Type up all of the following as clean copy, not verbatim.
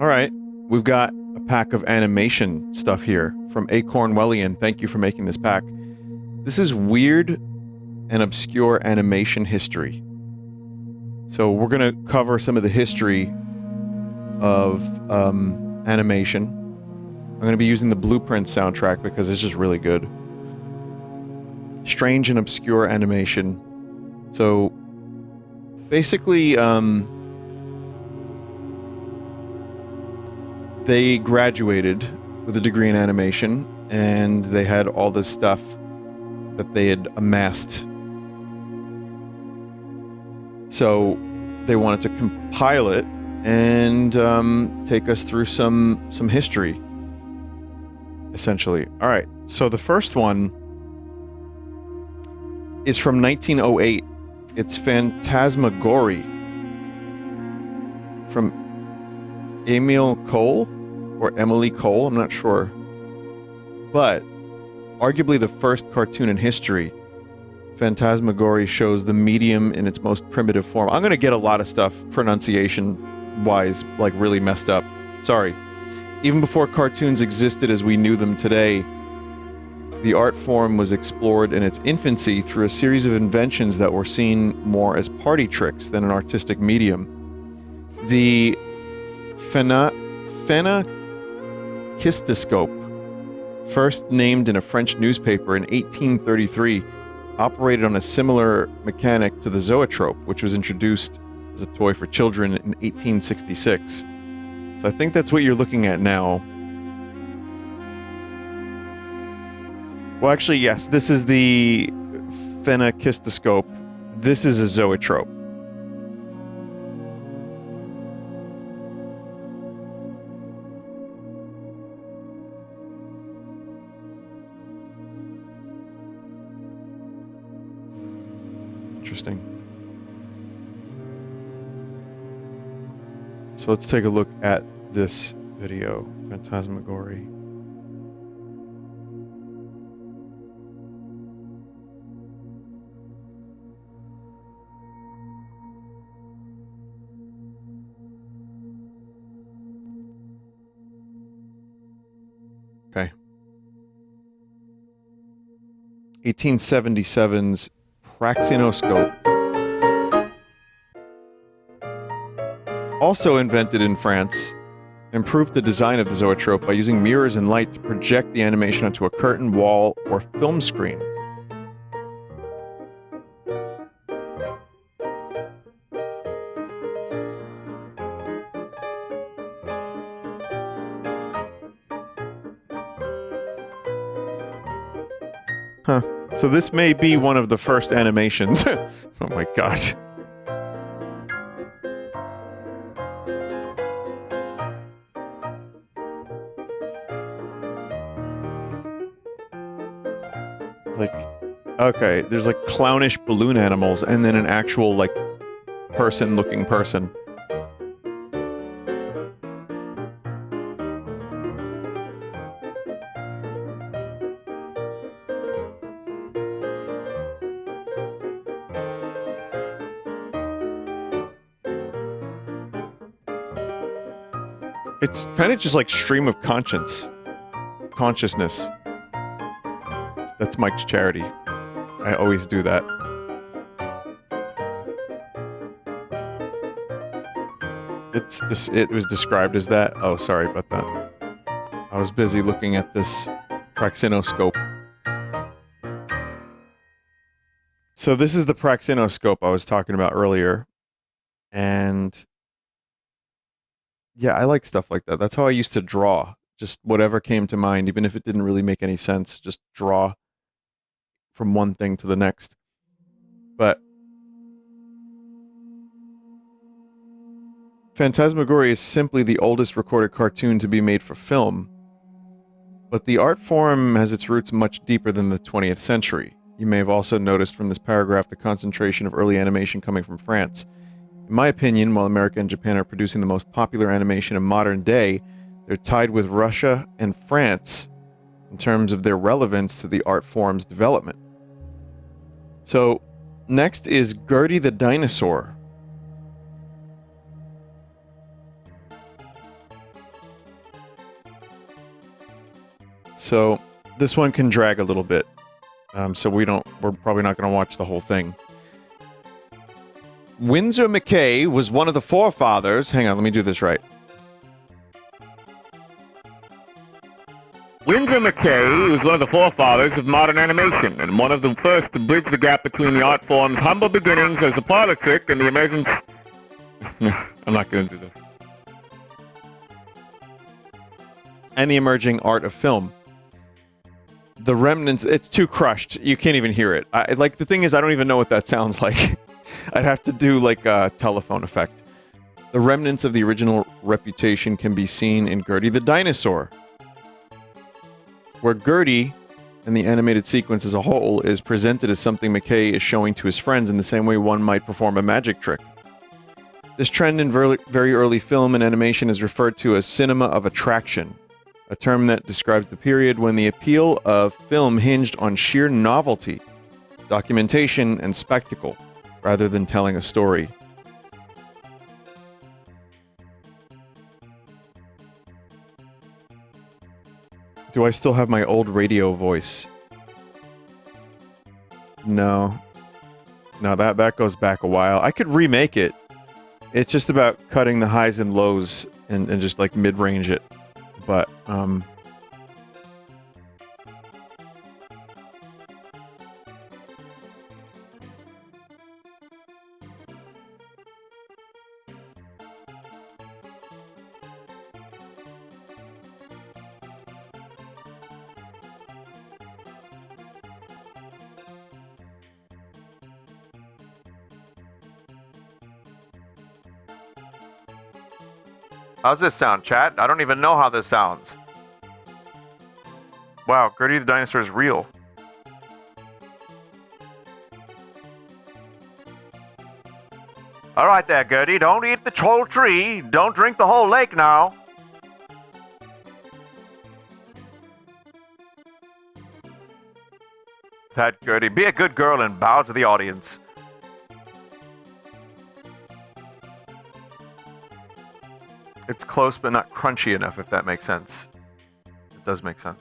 Alright, we've got a pack of animation stuff here from Acornwellian. Thank you for making this pack. This is weird and obscure animation history. So we're going to cover some of the history of animation. I'm going to be using the Blueprint soundtrack because it's just really good. Strange and obscure animation. So basically, they graduated with a degree in animation, and they had all this stuff that they had amassed. So they wanted to compile it and take us through some history, essentially. All right, so the first one is from 1908. It's Fantasmagorie from Émile Cohl, or Emily Cohl, I'm not sure. But, arguably the first cartoon in history, Fantasmagorie shows the medium in its most primitive form. I'm gonna get a lot of stuff, pronunciation-wise, like really messed up. Sorry. Even before cartoons existed as we knew them today, the art form was explored in its infancy through a series of inventions that were seen more as party tricks than an artistic medium. The Phenakistoscope, first named in a French newspaper in 1833, operated on a similar mechanic to the zoetrope, which was introduced as a toy for children in 1866. So I think that's what you're looking at now. Well, actually, yes, this is the Phenakistoscope. This is a zoetrope. Interesting. So let's take a look at this video, Fantasmagorie. Okay. 1877's Praxinoscope. Also invented in France, improved the design of the zoetrope by using mirrors and light to project the animation onto a curtain, wall, or film screen. Huh. So this may be one of the first animations. Oh my god. Like, okay, there's like clownish balloon animals and then an actual, like, person-looking person. It's kind of just like stream of consciousness. That's Mike's charity. I always do that. It was described as that. Oh, sorry about that. I was busy looking at this Praxinoscope. So this is the Praxinoscope I was talking about earlier. And yeah, I like stuff like that. That's how I used to draw. Just whatever came to mind, even if it didn't really make any sense, just draw from one thing to the next. But Fantasmagorie is simply the oldest recorded cartoon to be made for film. But the art form has its roots much deeper than the 20th century. You may have also noticed from this paragraph the concentration of early animation coming from France. In my opinion, while America and Japan are producing the most popular animation in modern day, they're tied with Russia and France in terms of their relevance to the art form's development. So, next is Gertie the Dinosaur. So this one can drag a little bit. So we're probably not going to watch the whole thing. Winsor McCay was one of the forefathers. Hang on, let me do this right. Winsor McCay was one of the forefathers of modern animation, and one of the first to bridge the gap between the art form's humble beginnings as a parlor trick and the emergence... I'm not going to do this. And the emerging art of film. The remnants, it's too crushed. You can't even hear it. Like, the thing is, I don't even know what that sounds like. I'd have to do, like, a telephone effect. The remnants of the original reputation can be seen in Gertie the Dinosaur, where Gertie, and the animated sequence as a whole, is presented as something McCay is showing to his friends in the same way one might perform a magic trick. This trend in very early film and animation is referred to as cinema of attraction, a term that describes the period when the appeal of film hinged on sheer novelty, documentation, and spectacle, rather than telling a story. Do I still have my old radio voice? No. No, that goes back a while. I could remake it. It's just about cutting the highs and lows and just, like, mid-range it. But, how's this sound, chat? I don't even know how this sounds. Wow, Gertie the Dinosaur is real. Alright there, Gertie, don't eat the whole tree. Don't drink the whole lake now. That, Gertie, be a good girl and bow to the audience. It's close but not crunchy enough, if that makes sense. It does make sense.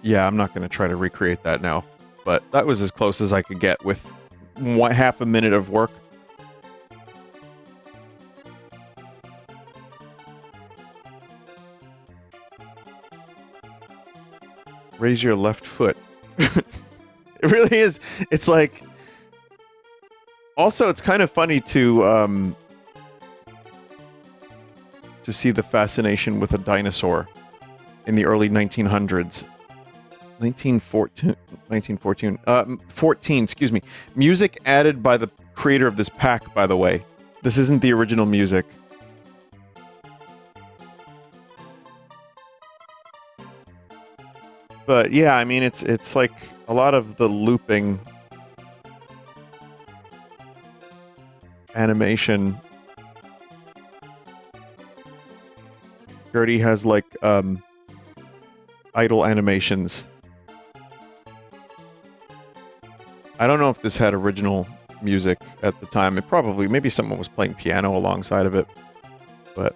Yeah, I'm not going to try to recreate that now. But that was as close as I could get with half a minute of work. Raise your left foot. It really is. It's like... Also, it's kind of funny to see the fascination with a dinosaur in the early 1900s. 1914, excuse me. Music added by the creator of this pack, by the way. This isn't the original music. But yeah, I mean, it's like a lot of the looping animation. Gertie has like idle animations. I don't know if this had original music at the time. It probably, maybe someone was playing piano alongside of it, but...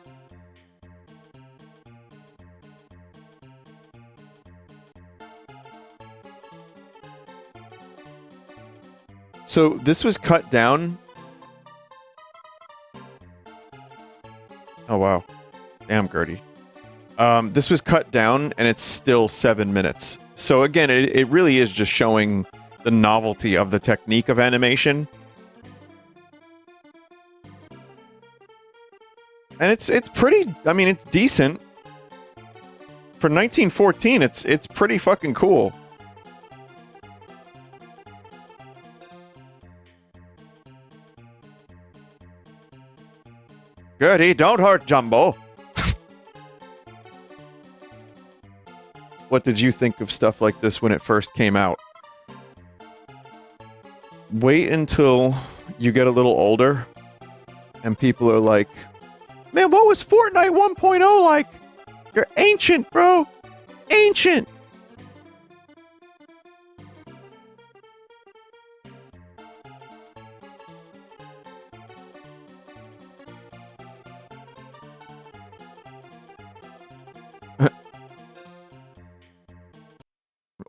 So this was cut down. Oh wow. Damn, Gertie. This was cut down and it's still 7 minutes. So again, it really is just showing the novelty of the technique of animation. And it's pretty, I mean, it's decent. For 1914, it's pretty fucking cool. Gertie, don't hurt Jumbo. What did you think of stuff like this when it first came out? Wait until you get a little older and people are like, man, what was Fortnite 1.0 like? You're ancient, bro. Ancient.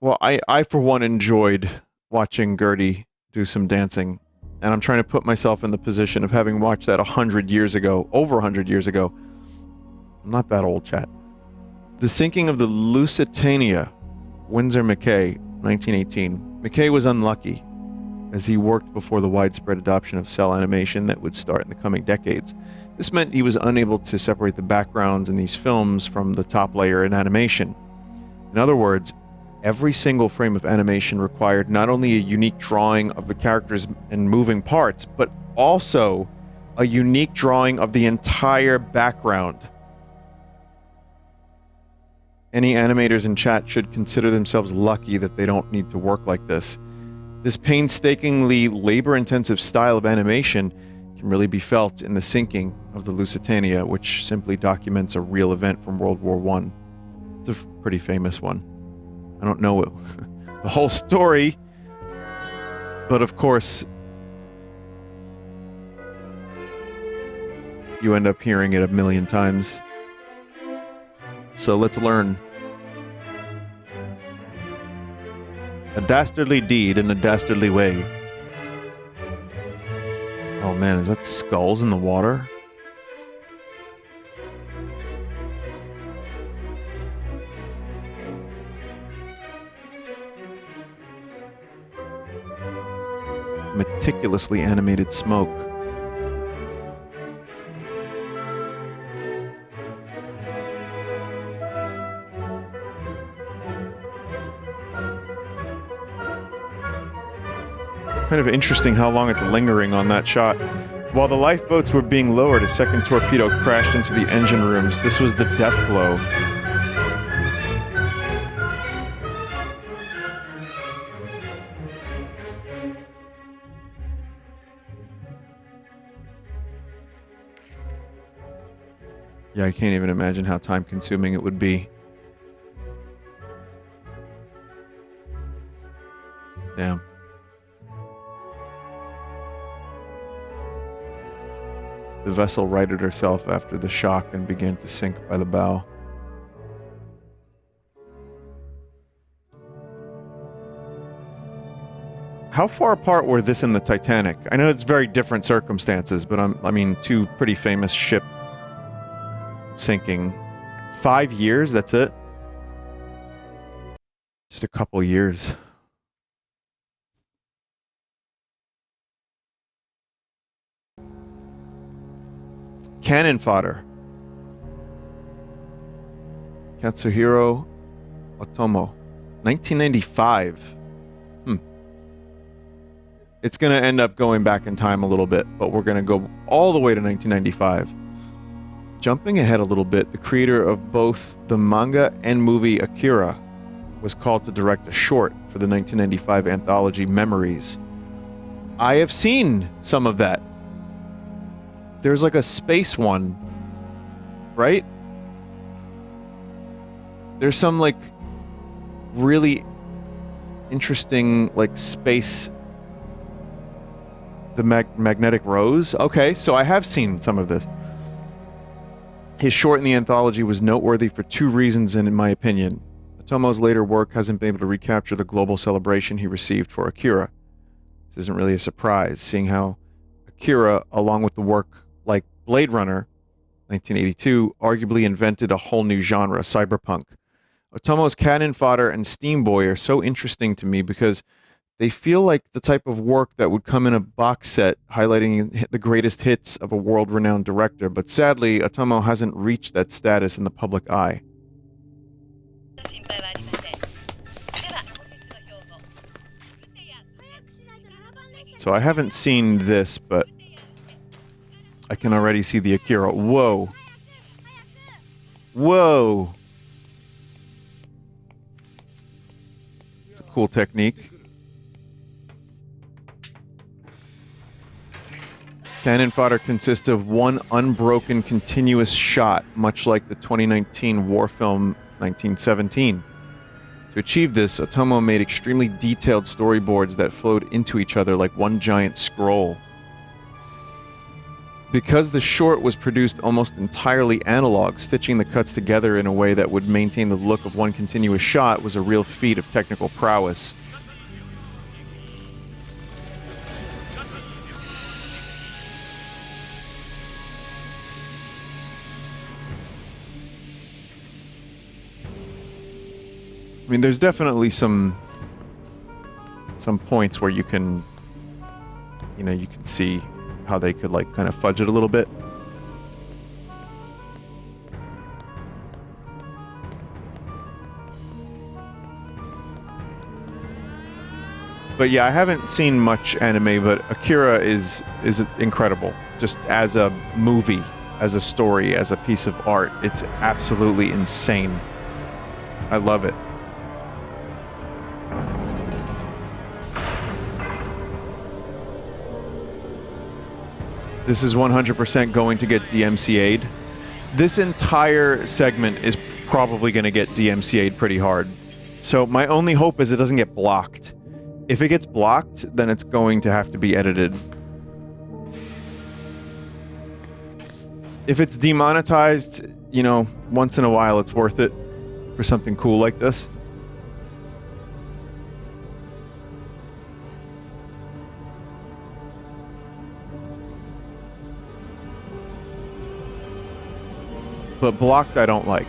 Well, I for one enjoyed watching Gertie do some dancing, and I'm trying to put myself in the position of having watched that 100 years ago, over 100 years ago. I'm not that old, chat. The sinking of the Lusitania, Winsor McCay, 1918. McCay was unlucky, as he worked before the widespread adoption of cell animation that would start in the coming decades. This meant he was unable to separate the backgrounds in these films from the top layer in animation. In other words, every single frame of animation required not only a unique drawing of the characters and moving parts, but also a unique drawing of the entire background. Any animators in chat should consider themselves lucky that they don't need to work like this. This painstakingly labor-intensive style of animation can really be felt in the sinking of the Lusitania, which simply documents a real event from World War I. It's a pretty famous one. I don't know the whole story, but of course, you end up hearing it a million times. So let's learn. A dastardly deed in a dastardly way. Oh man, is that skulls in the water? Meticulously animated smoke. Kind of interesting how long it's lingering on that shot. While the lifeboats were being lowered, a second torpedo crashed into the engine rooms. This was the death blow. Yeah, I can't even imagine how time-consuming it would be. Damn. The vessel righted herself after the shock and began to sink by the bow. How far apart were this and the Titanic? I know it's very different circumstances, but I mean, two pretty famous ship sinking. 5 years, that's it? Just a couple years. Cannon fodder. Katsuhiro Otomo. 1995. It's going to end up going back in time a little bit, but we're going to go all the way to 1995. Jumping ahead a little bit, the creator of both the manga and movie Akira was called to direct a short for the 1995 anthology Memories. I have seen some of that. There's like a space one, right? There's some like really interesting like space, the magnetic rose. Okay, so I have seen some of this. His short in the anthology was noteworthy for two reasons, in my opinion. Otomo's later work hasn't been able to recapture the global celebration he received for Akira. This isn't really a surprise, seeing how Akira, along with the work like Blade Runner, 1982, arguably invented a whole new genre, cyberpunk. Otomo's Cannon Fodder and Steam Boy are so interesting to me because they feel like the type of work that would come in a box set highlighting the greatest hits of a world-renowned director, but sadly, Otomo hasn't reached that status in the public eye. So I haven't seen this, but I can already see the Akira. Whoa. Whoa. It's a cool technique. Cannon fodder consists of one unbroken continuous shot, much like the 2019 war film 1917. To achieve this, Otomo made extremely detailed storyboards that flowed into each other like one giant scroll. Because the short was produced almost entirely analog, stitching the cuts together in a way that would maintain the look of one continuous shot was a real feat of technical prowess. I mean, there's definitely some points where you can, you can see how they could, like, kind of fudge it a little bit. But yeah, I haven't seen much anime, but Akira is incredible. Just as a movie, as a story, as a piece of art, it's absolutely insane. I love it. This is 100% going to get DMCA'd. This entire segment is probably going to get DMCA'd pretty hard. So my only hope is it doesn't get blocked. If it gets blocked, then it's going to have to be edited. If it's demonetized, once in a while it's worth it for something cool like this. But blocked I don't like.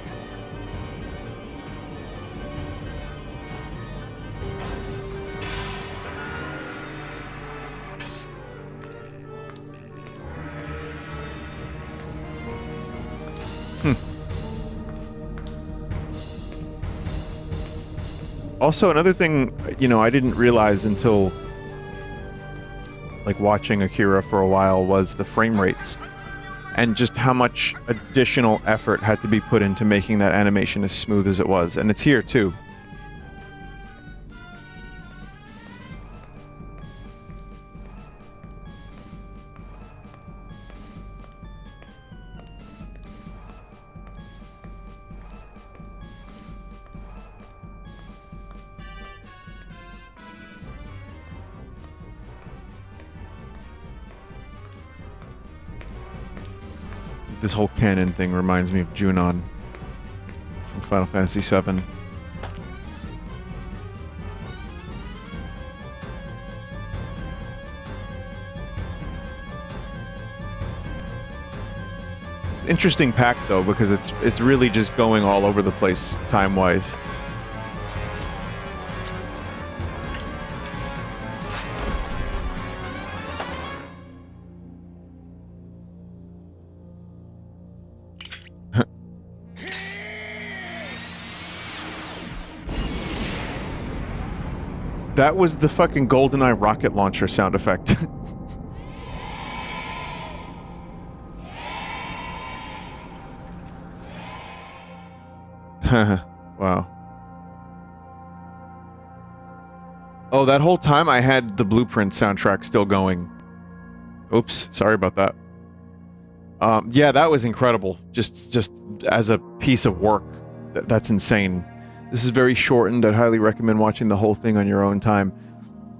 Also, another thing, I didn't realize until, like, watching Akira for a while was the frame rates. And just how much additional effort had to be put into making that animation as smooth as it was. And it's here, too. This whole canon thing reminds me of Junon from Final Fantasy VII. Interesting pack though, because it's really just going all over the place time-wise. That was the fucking GoldenEye rocket launcher sound effect. Wow. Oh, that whole time I had the Blueprint soundtrack still going. Oops, sorry about that. Yeah, that was incredible. Just as a piece of work. That's insane. This is very shortened. I'd highly recommend watching the whole thing on your own time.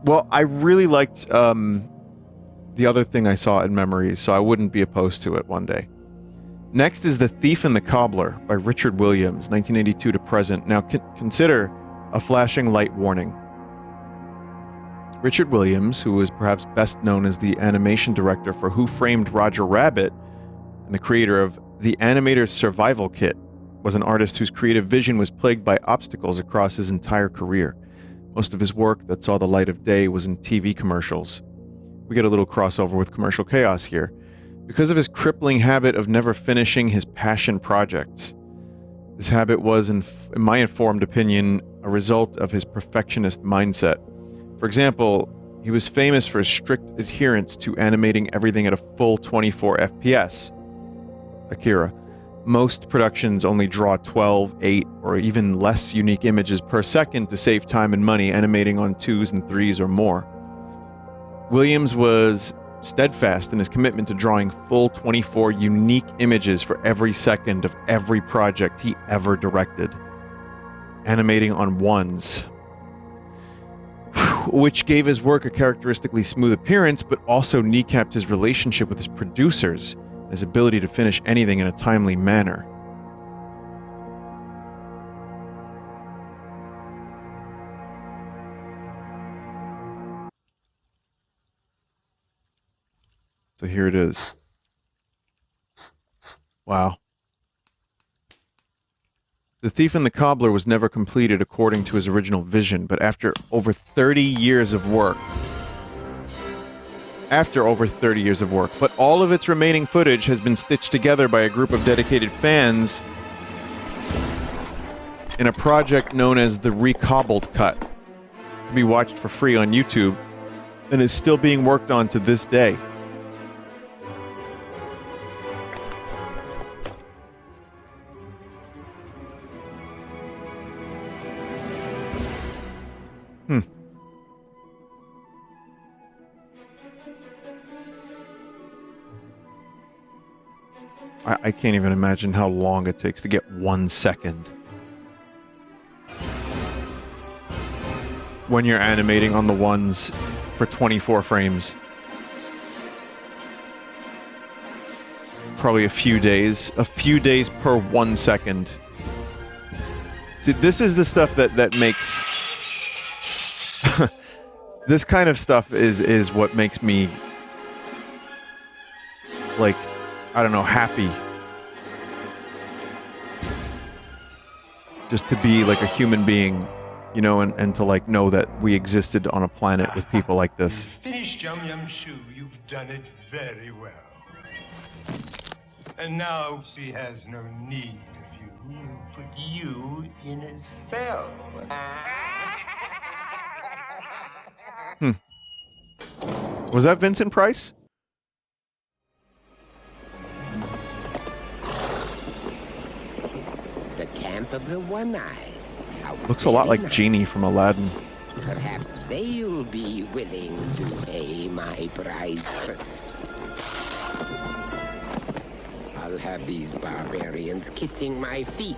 Well, I really liked the other thing I saw in Memories, so I wouldn't be opposed to it one day. Next is The Thief and the Cobbler by Richard Williams, 1982 to present. Now, consider a flashing light warning. Richard Williams, who is perhaps best known as the animation director for Who Framed Roger Rabbit and the creator of The Animator's Survival Kit, was an artist whose creative vision was plagued by obstacles across his entire career. Most of his work that saw the light of day was in TV commercials. We get a little crossover with Commercial Chaos here. Because of his crippling habit of never finishing his passion projects. This habit was, in my informed opinion, a result of his perfectionist mindset. For example, he was famous for his strict adherence to animating everything at a full 24 FPS. Akira. Most productions only draw 12, 8, or even less unique images per second to save time and money animating on 2s and 3s or more. Williams was steadfast in his commitment to drawing full 24 unique images for every second of every project he ever directed, animating on ones, which gave his work a characteristically smooth appearance, but also kneecapped his relationship with his producers. his ability to finish anything in a timely manner. So here it is. Wow. The Thief and the Cobbler was never completed according to his original vision, but after over 30 years of work, but all of its remaining footage has been stitched together by a group of dedicated fans in a project known as the Recobbled Cut. It can be watched for free on YouTube and is still being worked on to this day. I can't even imagine how long it takes to get 1 second. When you're animating on the ones for 24 frames. Probably a few days per 1 second. See, this is the stuff that makes... this kind of stuff is what makes me... like... I don't know, happy. Just to be like a human being, you know, and to like know that we existed on a planet with people like this. You've finished Yum Yum Shoe. You've done it very well. And now she has no need of you. You put you in a cell. Was that Vincent Price? The camp of the One-Eyes. Looks a lot like Genie from Aladdin. Perhaps they'll be willing to pay my price. I'll have these barbarians kissing my feet.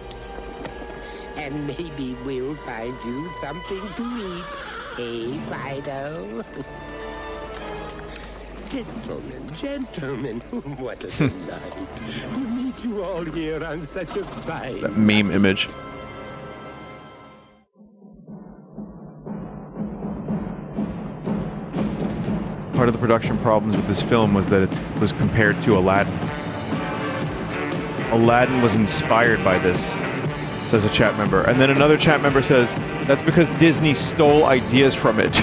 And maybe we'll find you something to eat. Hey, Fido? Gentlemen, what a delight to meet you all here on such a fine... That meme image. Part of the production problems with this film was that it was compared to Aladdin. Aladdin was inspired by this, says a chat member. And then another chat member says, that's because Disney stole ideas from it.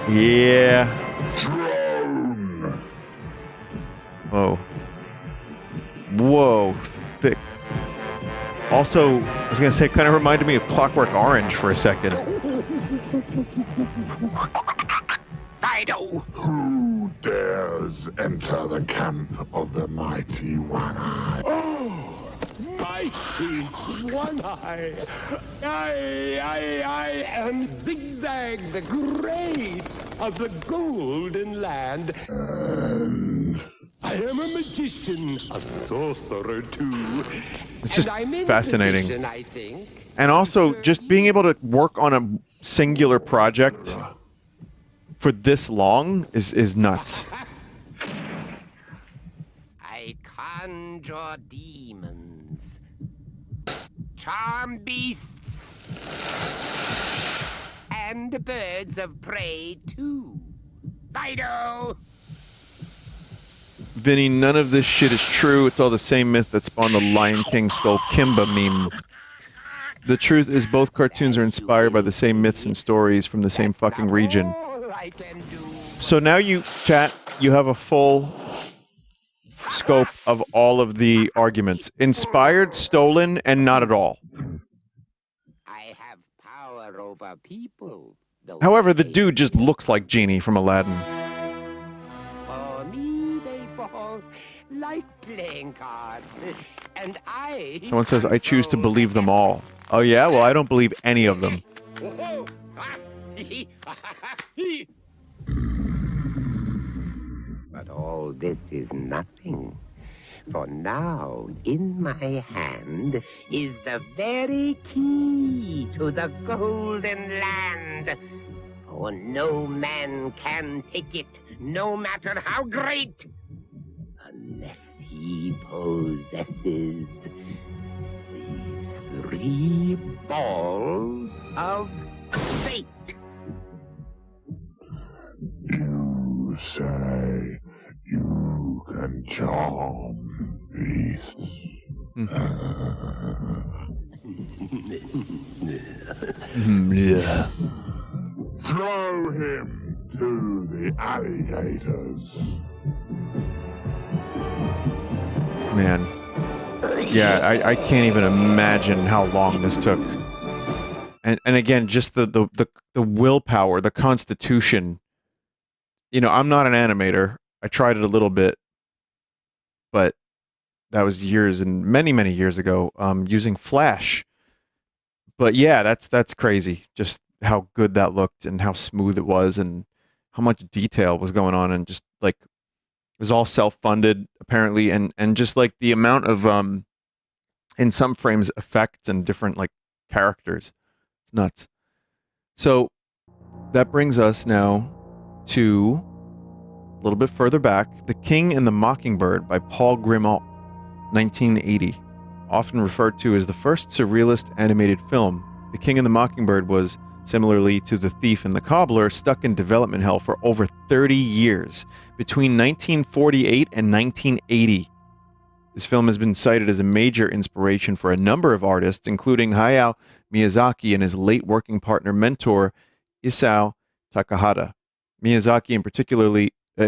Yeah. Whoa. Whoa, thick. Also, I was gonna say, it kind of reminded me of Clockwork Orange for a second. Fido! Who dares enter the camp of the mighty One-Eye? Oh, mighty One-Eye! I am Zigzag the Great of the Golden Land. And I am a magician, a sorcerer too. It's just And I'm in fascinating. position, I think. And also, just being able to work on a singular project for this long is nuts. I conjure demons, charm beasts, and birds of prey too. Fido! Vinny, none of this shit is true. It's all the same myth that spawned the Lion King stole Kimba meme. The truth is both cartoons are inspired by the same myths and stories from the same fucking region. All I can do. So now you, chat, you have a full scope of all of the arguments. Inspired, stolen, and not at all. I have power over people. However, the dude just looks like Genie from Aladdin. For me, they fall like playing cards. And I... Someone says, I choose to believe them all. Oh yeah? Well, I don't believe any of them. But all this is nothing. For now, in my hand, is the very key to the Golden Land. For no man can take it, no matter how great, unless he possesses these 3 balls of fate. You say you can charm beasts. Yeah. Throw him to the alligators. Man. Yeah, I can't even imagine how long this took. And again, just the willpower, the constitution. You know, I'm not an animator. I tried it a little bit, but that was years and many, many years ago, using Flash. But yeah, that's crazy. Just how good that looked and how smooth it was and how much detail was going on, and just like it was all self-funded apparently, and just like the amount of in some frames effects and different like characters. It's nuts. So that brings us now to a little bit further back, The King and the Mockingbird by Paul Grimault, 1980. Often referred to as the first surrealist animated film, The King and the Mockingbird was, similarly to The Thief and the Cobbler, stuck in development hell for over 30 years, between 1948 and 1980. This film has been cited as a major inspiration for a number of artists, including Hayao Miyazaki and his late working partner mentor, Isao Takahata. Miyazaki in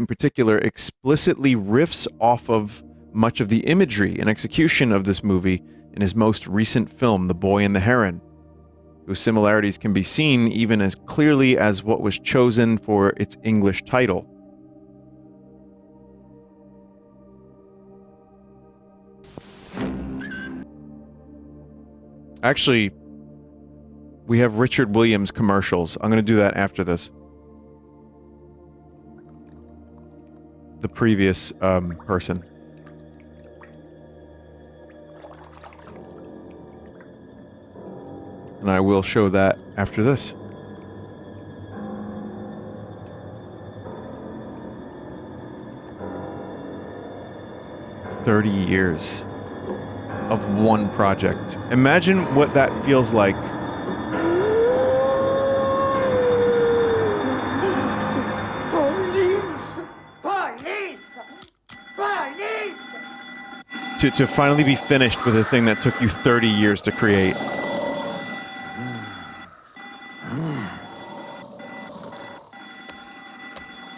particular explicitly riffs off of much of the imagery and execution of this movie in his most recent film, The Boy and the Heron, whose similarities can be seen even as clearly as what was chosen for its English title. Actually, we have Richard Williams commercials. I'm going to do that after this. The previous person. And I will show that after this. $30 years of one project. Imagine what that feels like. To finally be finished with a thing that took you 30 years to create.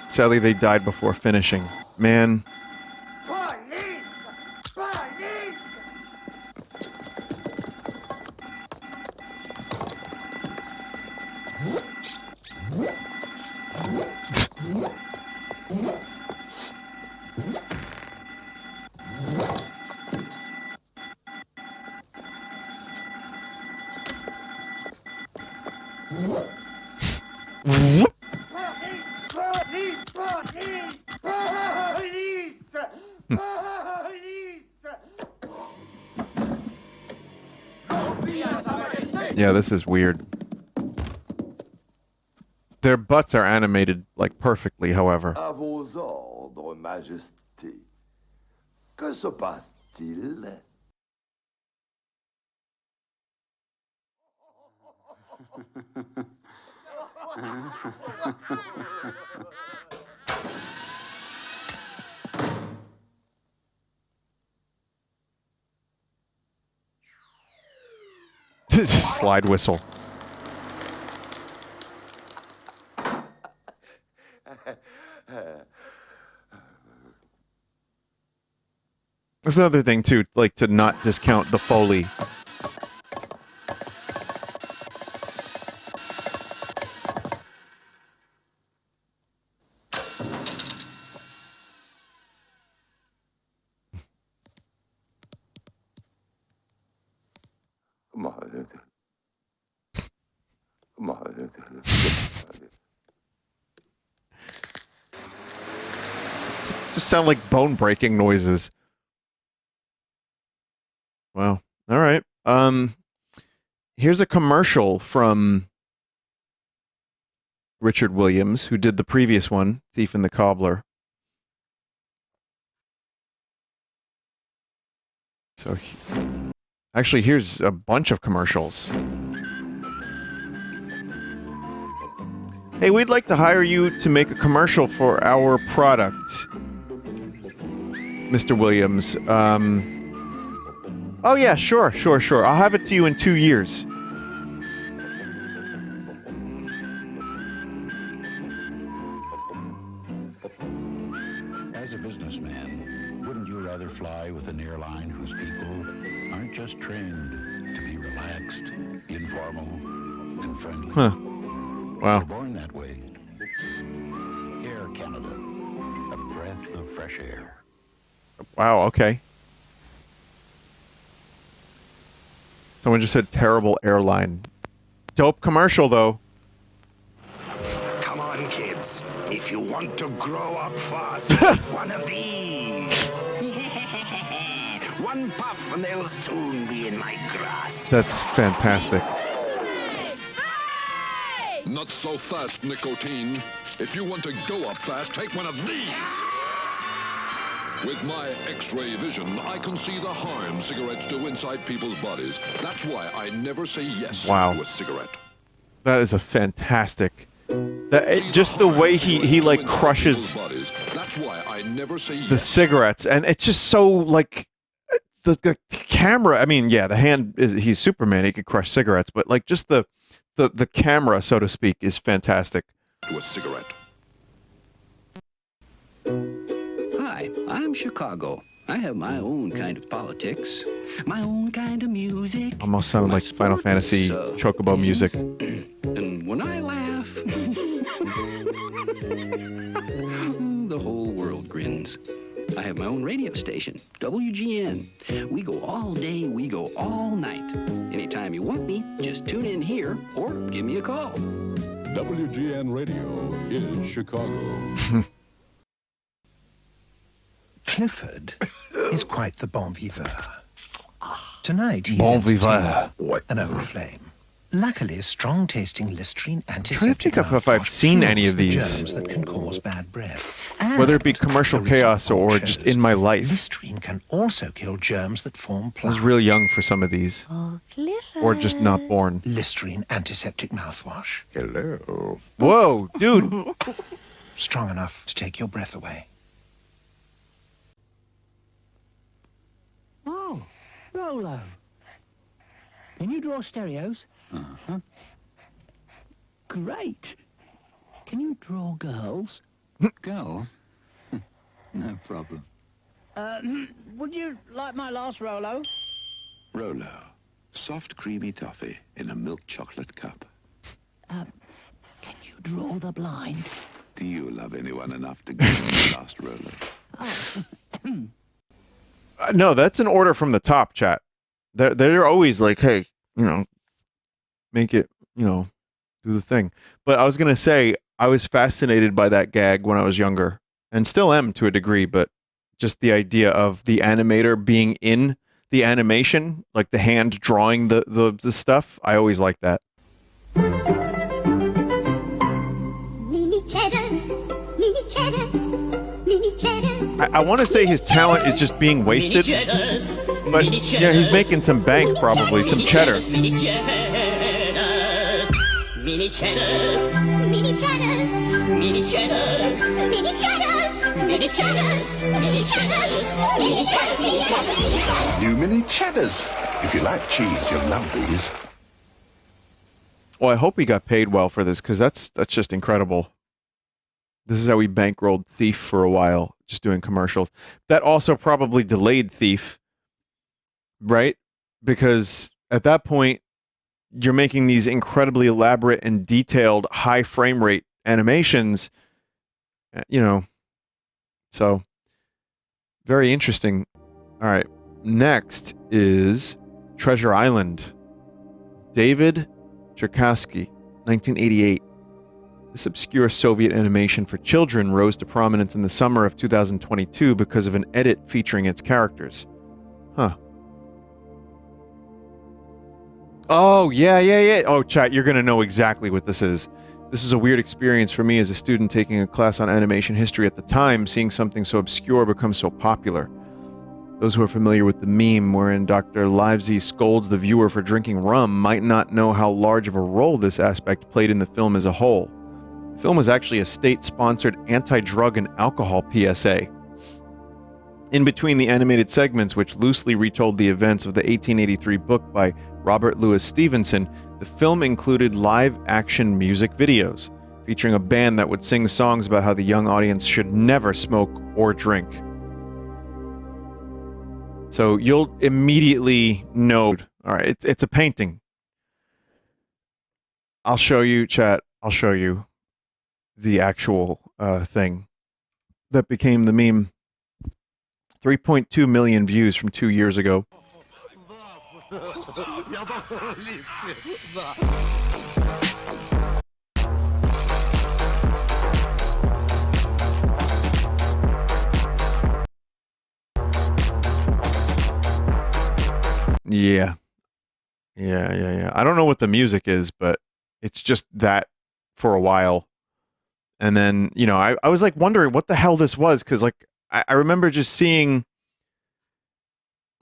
Sadly, they died before finishing. Man. Yeah, this is weird. Their butts are animated, like, perfectly, however. À vos ordres, Majesté. Que se passe-t-il? Slide whistle. That's another thing too, like to not discount the Foley. Just sound like bone-breaking noises. All right. Here's a commercial from Richard Williams, who did the previous one, Thief and the Cobbler. So, actually, here's a bunch of commercials. Hey, we'd like to hire you to make a commercial for our product, Mr. Williams. Oh yeah, sure. I'll have it to you in 2 years. As a businessman, wouldn't you rather fly with an airline whose people aren't just trained to be relaxed, informal, and friendly? Huh. Wow. They're born that way. Air Canada, a breath of fresh air. Wow, okay. Someone just said terrible airline. Dope commercial, though. Come on, kids. If you want to grow up fast, one of these. One puff and they'll soon be in my grasp. That's fantastic. Not so fast, nicotine. If you want to go up fast, take one of these. With my X-ray vision, I can see the harm cigarettes do inside people's bodies. That's why I never say yes to a cigarette. That is a fantastic... just the way he like crushes That's why I never say yes. the cigarettes, and it's just so like the camera. I mean, yeah, the hand he's Superman. He could crush cigarettes, but like just the camera, so to speak, is fantastic. To a cigarette. Hi, I'm Chicago. I have my own kind of politics, my own kind of music. Almost sounded like Final Fantasy Chocobo music. And when I laugh, the whole world grins. I have my own radio station, WGN. We go all day, we go all night. Anytime you want me, just tune in here or give me a call. WGN Radio is Chicago. Clifford is quite the bon vivant. Tonight he's Bon vivant. an old flame. Luckily, strong-tasting Listerine I'm antiseptic trying to think if I've seen any of these. germs that can cause bad breath. Whether it be And commercial the recent chaos or poll just shows in my life. Listerine can also kill germs that form I was plaque. real young for some of these. Or just not born. Listerine antiseptic mouthwash. Hello. Whoa, dude. Strong enough to take your breath away. Oh, Rolo. Can you draw stereos? Uh-huh. Great. Can you draw girls? Girls? No problem. Would you like my last Rolo? Rolo. Soft, creamy toffee in a milk chocolate cup. Can you draw the blind? Do you love anyone enough to give them the last Rolo? No, that's an order from the top, chat. They're always like, hey, make it, do the thing. But I was going to say, I was fascinated by that gag when I was younger, and still am to a degree, but just the idea of the animator being in the animation, like the hand drawing the stuff, I always liked that. Mini cheddars, mini cheddars, mini cheddars. I want to say his talent is just being wasted, but yeah, he's making some bank probably, some cheddar. Mini cheddars, mini cheddars, mini cheddars, mini cheddars, mini cheddars, mini cheddars, mini cheddars, mini cheddars, mini cheddars. New mini cheddars. If you like cheese, you'll love these. Well, I hope he got paid well for this, because that's just incredible. This is how he bankrolled Thief for a while, just doing commercials. That also probably delayed Thief, right? Because at that point, you're making these incredibly elaborate and detailed high frame rate animations, so very interesting. All right, next is Treasure Island. David Charkassky, 1988. This obscure Soviet animation for children rose to prominence in the summer of 2022 because of an edit featuring its characters. Huh. Oh, yeah. Oh, chat, you're going to know exactly what this is. This is a weird experience for me as a student taking a class on animation history at the time, seeing something so obscure become so popular. Those who are familiar with the meme wherein Dr. Livesey scolds the viewer for drinking rum might not know how large of a role this aspect played in the film as a whole. The film was actually a state-sponsored anti-drug and alcohol PSA. In between the animated segments, which loosely retold the events of the 1883 book by Robert Louis Stevenson, the film included live-action music videos, featuring a band that would sing songs about how the young audience should never smoke or drink. So you'll immediately know, all right, it's a painting. I'll show you, chat, I'll show you the actual thing that became the meme. 3.2 million views from 2 years ago. Yeah. I don't know what the music is, but it's just that for a while. And then, you know, I was like wondering what the hell this was, because like I remember just seeing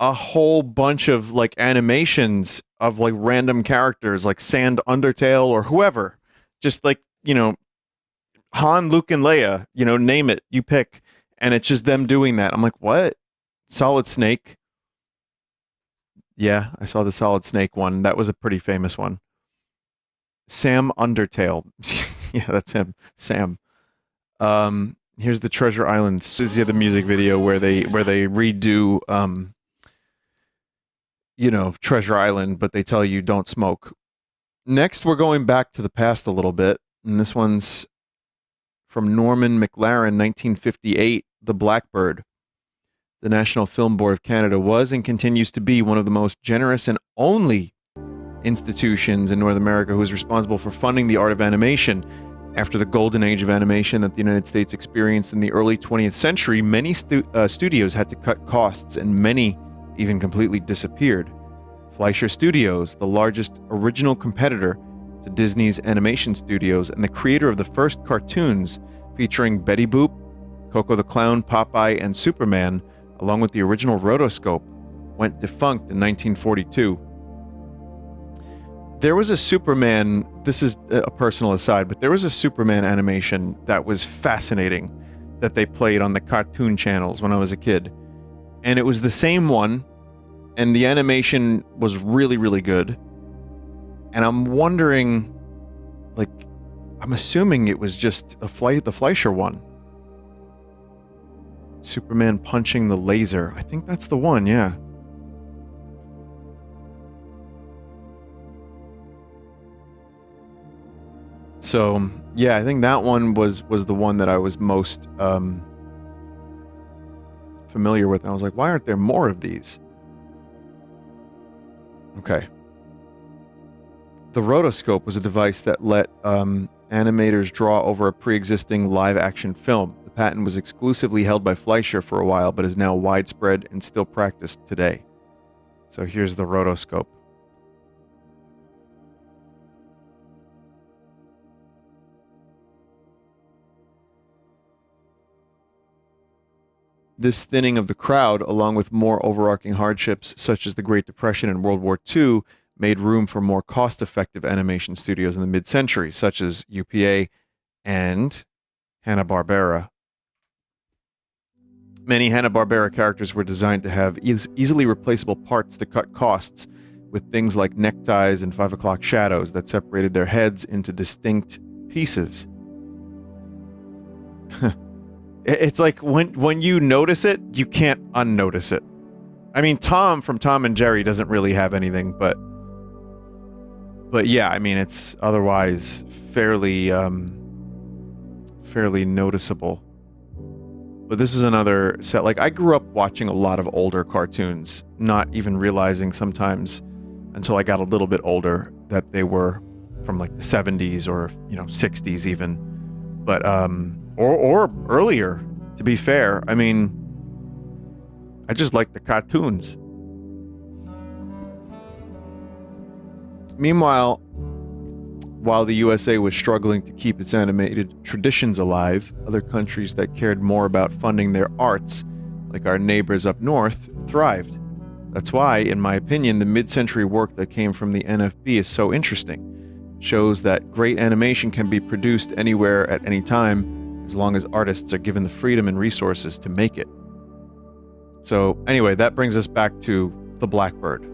a whole bunch of like animations of like random characters like Sand Undertale or whoever, just like, you know, Han, Luke, and Leia, you know, name it, you pick, and it's just them doing that. I'm like, what? Solid Snake. Yeah, I saw the Solid Snake one. That was a pretty famous one. Sam Undertale. Yeah, that's him. Sam. Here's the Treasure Island. This is the music video where they redo you know, Treasure Island, but they tell you don't smoke. Next, we're going back to the past a little bit, and this one's from Norman McLaren, 1958, The Blackbird. The National Film Board of Canada was and continues to be one of the most generous and only institutions in North America who is responsible for funding the art of animation. After the golden age of animation that the United States experienced in the early 20th century, many studios had to cut costs, and many even completely disappeared. Fleischer Studios, the largest original competitor to Disney's animation studios and the creator of the first cartoons featuring Betty Boop, Coco the Clown, Popeye, and Superman, along with the original rotoscope, went defunct in 1942. There was a Superman, this is a personal aside, but there was a Superman animation that was fascinating that they played on the cartoon channels when I was a kid. And it was the same one, and the animation was really, really good. And I'm wondering, like, I'm assuming it was just the Fleischer one. Superman punching the laser. I think that's the one, yeah. So, yeah, I think that one was the one that I was most familiar with. And I was like, why aren't there more of these? Okay. The rotoscope was a device that let animators draw over a pre-existing live-action film. The patent was exclusively held by Fleischer for a while, but is now widespread and still practiced today. So here's the rotoscope. This thinning of the crowd, along with more overarching hardships such as the Great Depression and World War II, made room for more cost-effective animation studios in the mid-century, such as UPA and Hanna-Barbera. Many Hanna-Barbera characters were designed to have easily replaceable parts to cut costs, with things like neckties and 5 o'clock shadows that separated their heads into distinct pieces. It's like when you notice it, you can't unnotice it. I mean, Tom from Tom and Jerry doesn't really have anything, but yeah, I mean, it's otherwise fairly noticeable. But this is another set. Like, I grew up watching a lot of older cartoons, not even realizing sometimes until I got a little bit older that they were from like the 70s or, you know, 60s even. But or earlier, to be fair. I mean, I just like the cartoons. Meanwhile, while the USA was struggling to keep its animated traditions alive, other countries that cared more about funding their arts, like our neighbors up north, thrived. That's why, in my opinion, the mid-century work that came from the NFB is so interesting. It shows that great animation can be produced anywhere at any time, as long as artists are given the freedom and resources to make it. So, anyway, that brings us back to the Blackbird.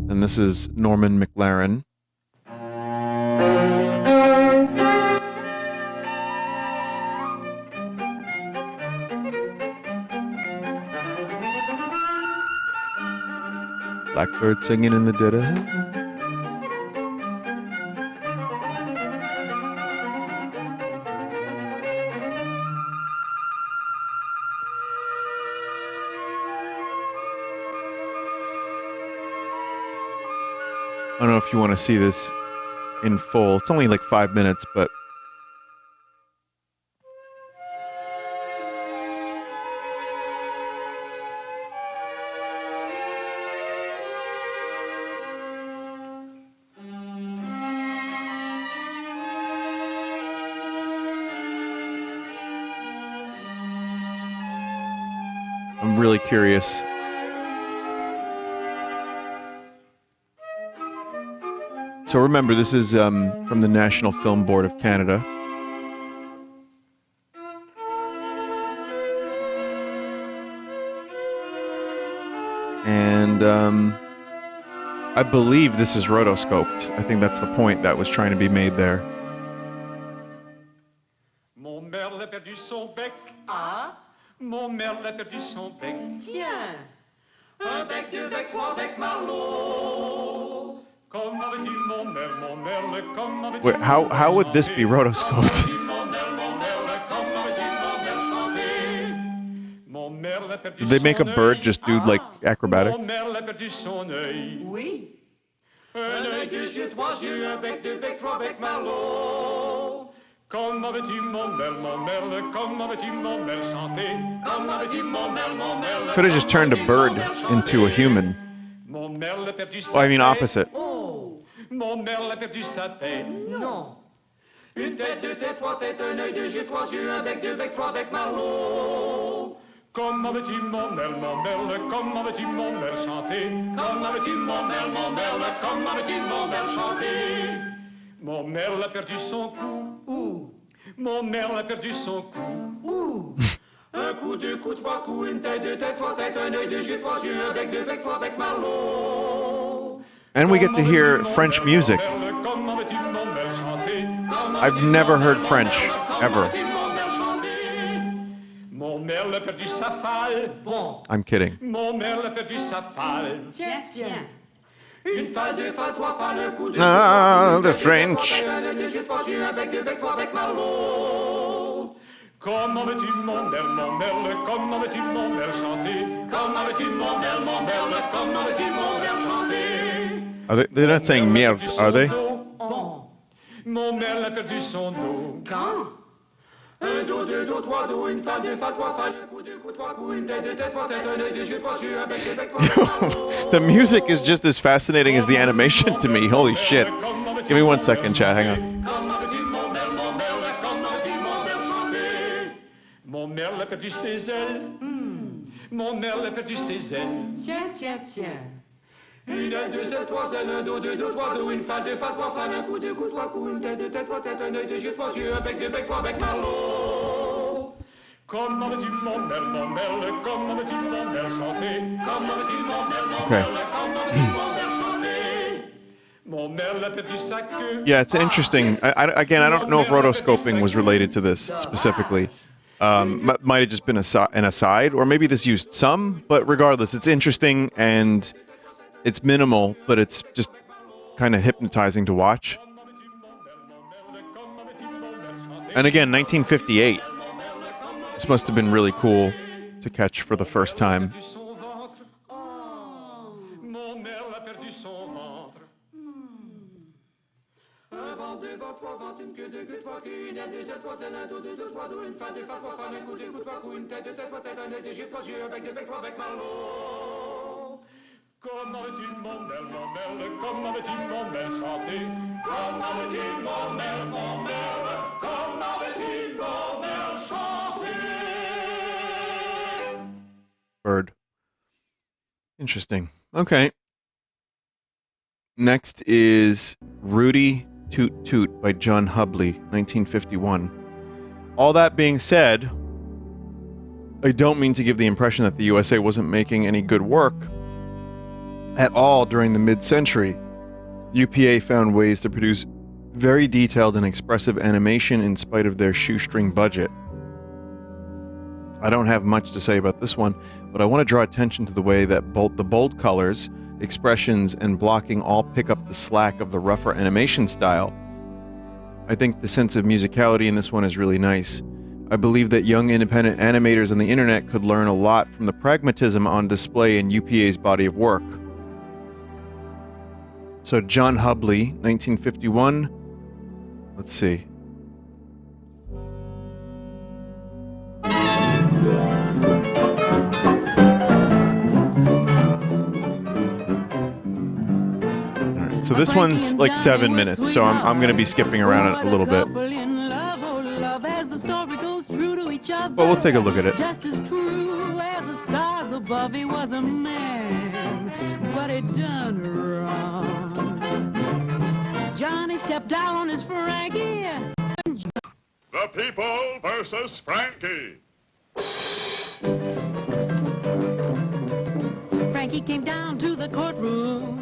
And this is Norman McLaren. Blackbird singing in the dead of heaven. I don't know if you want to see this in full. It's only like 5 minutes, but I'm really curious. So remember, this is from the National Film Board of Canada. And I believe this is rotoscoped. I think that's the point that was trying to be made there. Mon Merle a perdu son bec. Ah, mon Merle a perdu son bec. Tiens, un bec, deux bec, trois bec, Marlot. Wait, how would this be rotoscoped? Did they make a bird just do like acrobatics? Could have just turned a bird into a human. Well, I mean opposite. Mon Merle a perdu sa tête. Non. Une tête, deux têtes, trois têtes, un œil, deux yeux, trois yeux, un bec, deux becs, trois becs, Marlot. Comment veux-tu, mon Merle, comment veux-tu, mon Merle, chanter? Comment veux-tu, mon Merle, comment veux-tu, mon Merle, chanter? Mon Merle a perdu son cou. Où? Mon Merle a perdu son cou. Où? Un coup, deux coups, trois coups, une tête, deux têtes, trois têtes, un œil, deux yeux, trois yeux, un bec, deux becs, trois becs, Marlot. And we get to hear French music. I've never heard French, ever. I'm kidding. Ah, the French. Comment veux-tu, mon Merle, comment veux-tu, mon Merle, chanter? Comment veux-tu, mon Merle, comment veux-tu, mon Merle, chanter? They're not saying merde, are they? Mon Merle a perdu son dos. Quand? Un dos, deux dos, trois dos, une fa, deux fa, trois fa, un coup, deux coups, trois coups, une tête, deux têtes, trois têtes, un œil, deux yeux, trois yeux, un bec, deux becs, trois. The music is just as fascinating as the animation to me. Holy shit. Give me 1 second, chat. Hang on. Mon Merle a perdu ses ailes. Mon Merle a perdu ses ailes. Tiens, tiens, tiens. Une aile, deux ailes, trois ailes, un dos, deux dos, trois dos, une fa, deux fa, trois fa, un coup, deux coups, trois coups, une tête, deux têtes, trois têtes, un œil, deux yeux, trois yeux, un bec, deux becs, trois becs, Marlot. Comment veux-tu, mon Merle, comment veux-tu, mon Merle, chanter? Comment veux-tu, mon Merle, comment veux-tu, mon Merle, chanter? Mon Merle a perdu sa queue. Yeah, it's interesting. Again, I don't know if rotoscoping was related to this specifically. Might have just been an aside, or maybe this used some, but regardless, it's interesting and it's minimal, but it's just kind of hypnotizing to watch. And again, 1958. This must have been really cool to catch for the first time. Comment veux-tu, mon Merle, comment veux-tu, mon Merle, chanter? Comment veux-tu, mon Merle, comment veux-tu, mon Merle, chanter? Bird. Interesting. Okay. Next is Rooty, Toot, Toot by John Hubley, 1951. All that being said, I don't mean to give the impression that the USA wasn't making any good work at all during the mid-century. UPA found ways to produce very detailed and expressive animation in spite of their shoestring budget. I don't have much to say about this one, but I want to draw attention to the way that the bold colors, expressions, and blocking all pick up the slack of the rougher animation style. I think the sense of musicality in this one is really nice. I believe that young independent animators on the internet could learn a lot from the pragmatism on display in UPA's body of work. So John Hubley, 1951. Let's see. Alright, so this one's like 7 minutes, so I'm going to be skipping around it a little bit. But we'll take a look at it. Just as true as the stars above, he was a man, but he done wrong. Johnny stepped down on his Frankie. The people versus Frankie. Frankie came down to the courtroom.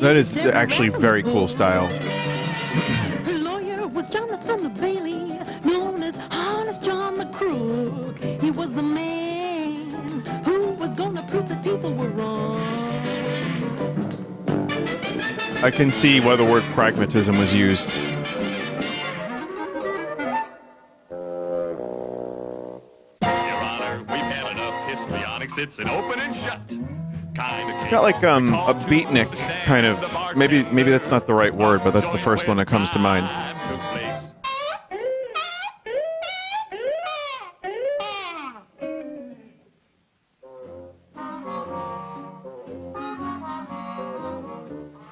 That is actually very cool style. Her lawyer was Jonathan the Bailey, known as Honest John the Crook. He was the man who was gonna prove that people were wrong. I can see why the word pragmatism was used. Your Honor, we've had enough histrionics. It's an open and shut. It's got like a beatnik kind of. Maybe that's not the right word, but that's the first one that comes to mind.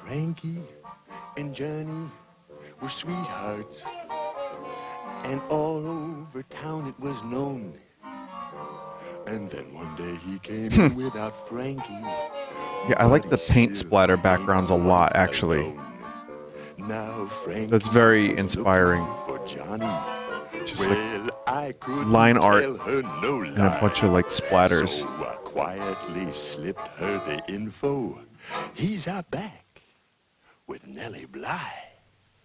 Frankie and Johnny were sweethearts, and all over town it was known. And then one day he came in without Frankie. Yeah, I like the paint splatter backgrounds a lot, actually. That's very inspiring. Just like line art and a bunch of like splatters. So I quietly slipped her the info. He's out back with Nellie Bly.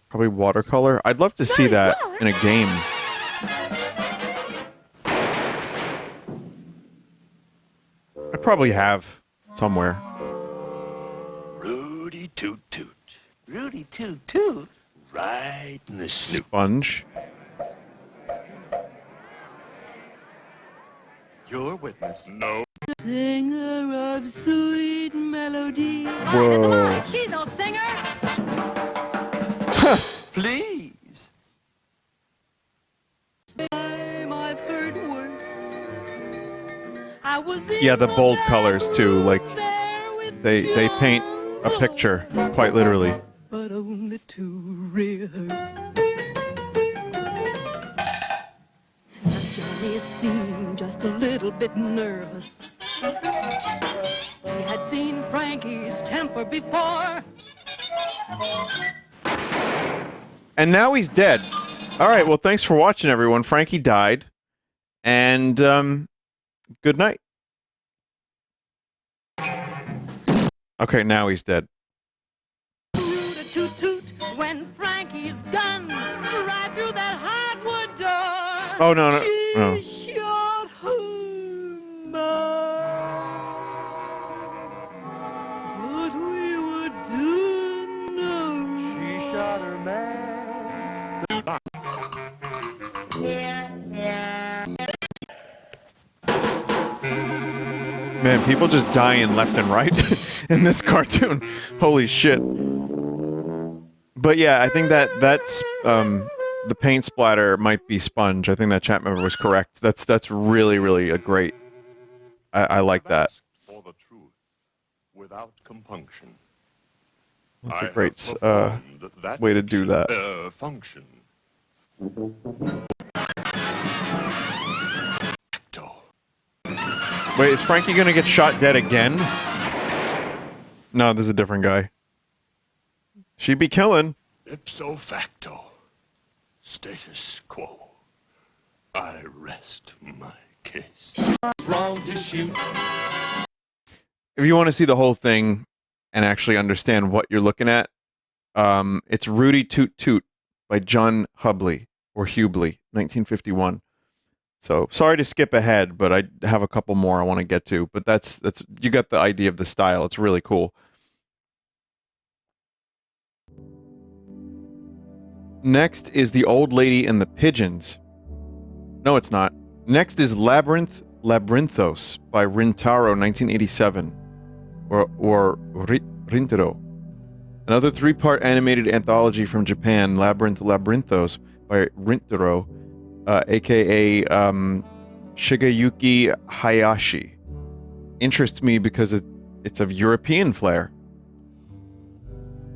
Probably watercolor. I'd love to see that in a game. I probably have somewhere. Rooty Toot Toot. Rooty Toot Toot. Right in the snoot. Sponge. Your witness. No. Singer of sweet melody. Whoa. She's no singer. Please. I've heard worse. I was Yeah, the bold colors too. Like they paint a picture quite literally. But only to rehearse. Johnny seemed just a little bit nervous. He had seen Frankie's temper before. And now he's dead. All right, well, thanks for watching, everyone. Frankie died. And good night. Okay, now he's dead. Toot toot when Frankie's done, right through that hardwood door. Oh, no. She shot him. What we would do now. She shot her man. Man, people just dying left and right in this cartoon. Holy shit. But yeah, I think that the paint splatter might be sponge. I think that chat member was correct. That's really, really a great. I like that. For the truth, without compunction. That's a great way to do that. Function. Wait, is Frankie gonna get shot dead again? No, this is a different guy. She'd be killing. Ipso facto. Status quo. I rest my case. Wrong to shoot. If you want to see the whole thing and actually understand what you're looking at, it's Rooty Toot Toot by John Hubley, or Hubley, 1951. So, sorry to skip ahead, but I have a couple more I want to get to. But that's you got the idea of the style. It's really cool. Next is The Old Lady and the Pigeons. No, it's not. Next is Labyrinth Labyrinthos by Rintaro, 1987. Or Rintaro. Another 3-part animated anthology from Japan, Labyrinth Labyrinthos by Rintaro, aka Shigeyuki Hayashi. Interests me because it's of European flair.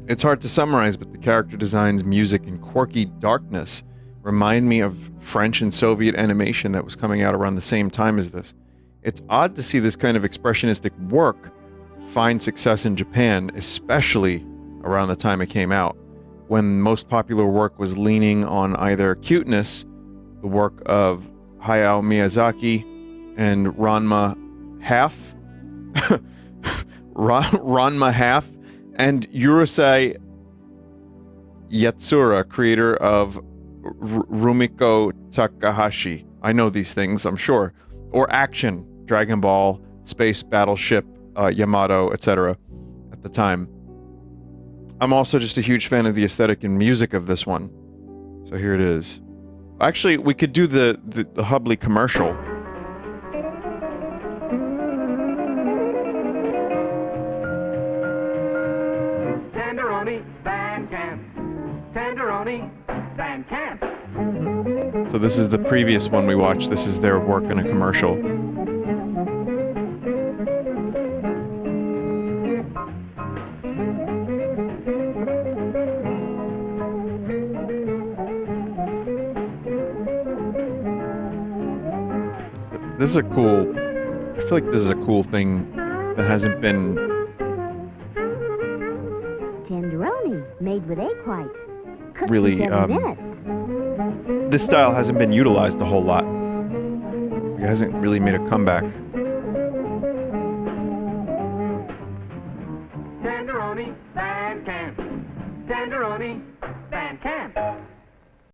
It's hard to summarize, but the character designs, music, and quirky darkness remind me of French and Soviet animation that was coming out around the same time as this. It's odd to see this kind of expressionistic work find success in Japan, especially around the time it came out, when most popular work was leaning on either cuteness, the work of Hayao Miyazaki and Ranma Half, Ranma Half, and Urusei Yatsura, creator of Rumiko Takahashi. I know these things, I'm sure. Or action, Dragon Ball, Space Battleship, Yamato, etc. at the time. I'm also just a huge fan of the aesthetic and music of this one. So here it is. Actually, we could do the Hubley commercial. Tenderoni, Van Camp. Tenderoni, Van Camp. So this is the previous one we watched. This is their work in a commercial. This is a cool... I feel like this is a cool thing that hasn't been... Tenderoni, made with egg white. Cooked really, in 7 minutes. this style hasn't been utilized a whole lot. It hasn't really made a comeback. Tenderoni, Van Camp. Tenderoni, Van Camp.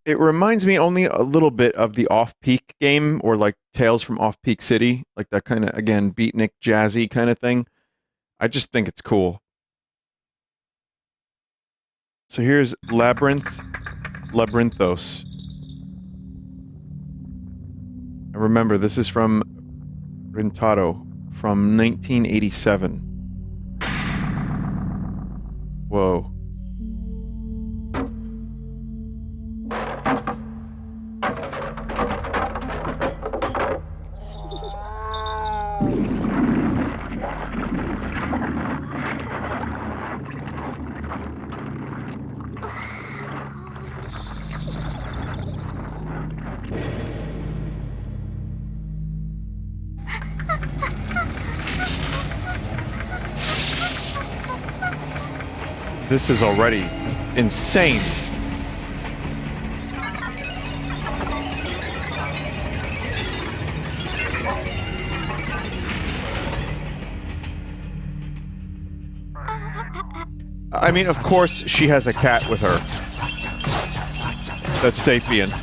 It reminds me only a little bit of the Off-Peak game, or like Tales from Off-Peak City, like that kind of, again, beatnik, jazzy kind of thing. I just think it's cool. So here's Labyrinth Labyrinthos. And remember, this is from Rintaro from 1987. Whoa. This is already insane. I mean, of course she has a cat with her. That's sapient.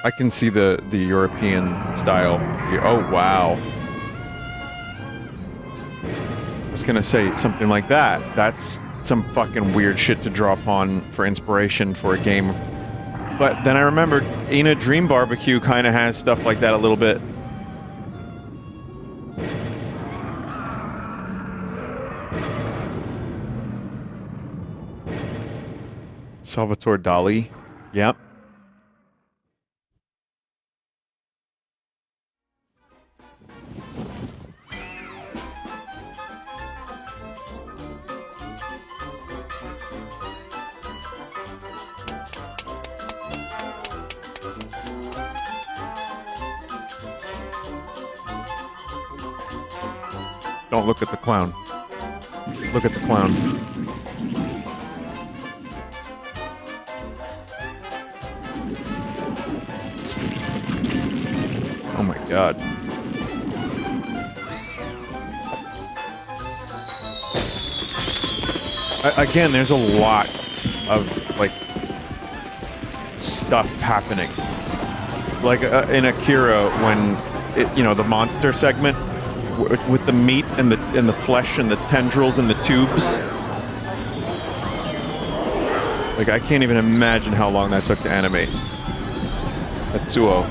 I can see the European style. Oh, wow. I was gonna say something like that. That's some fucking weird shit to draw upon for inspiration for a game. But then I remembered Ina Dream Barbecue kind of has stuff like that a little bit. Salvatore Dali. Yep. Don't look at the clown. Look at the clown. Oh my god. Again, there's a lot of, like, stuff happening. Like in Akira, when, the monster segment, with the meat and the flesh and the tendrils and the tubes. Like, I can't even imagine how long that took to animate. Katsuo.